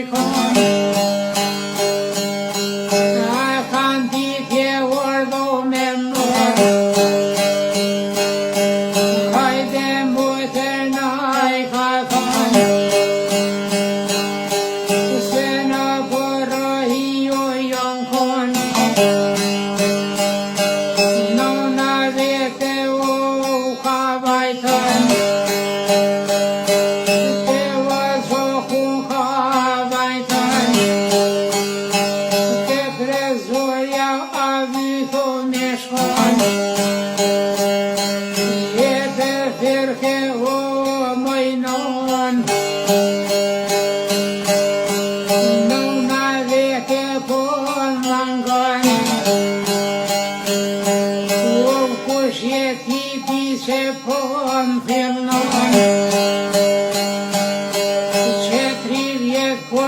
shikon a kanë ditje urdhë me mor hajde mujtër naj ka thonë se në bërëhi jo janë konë nona vete u ka vajtën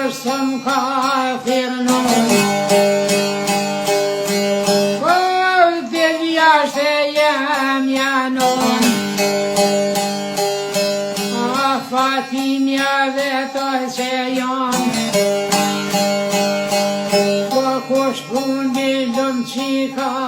Some ka firnon oh devia se jam janon a Fatimia veto se jon po kush pun bildum qika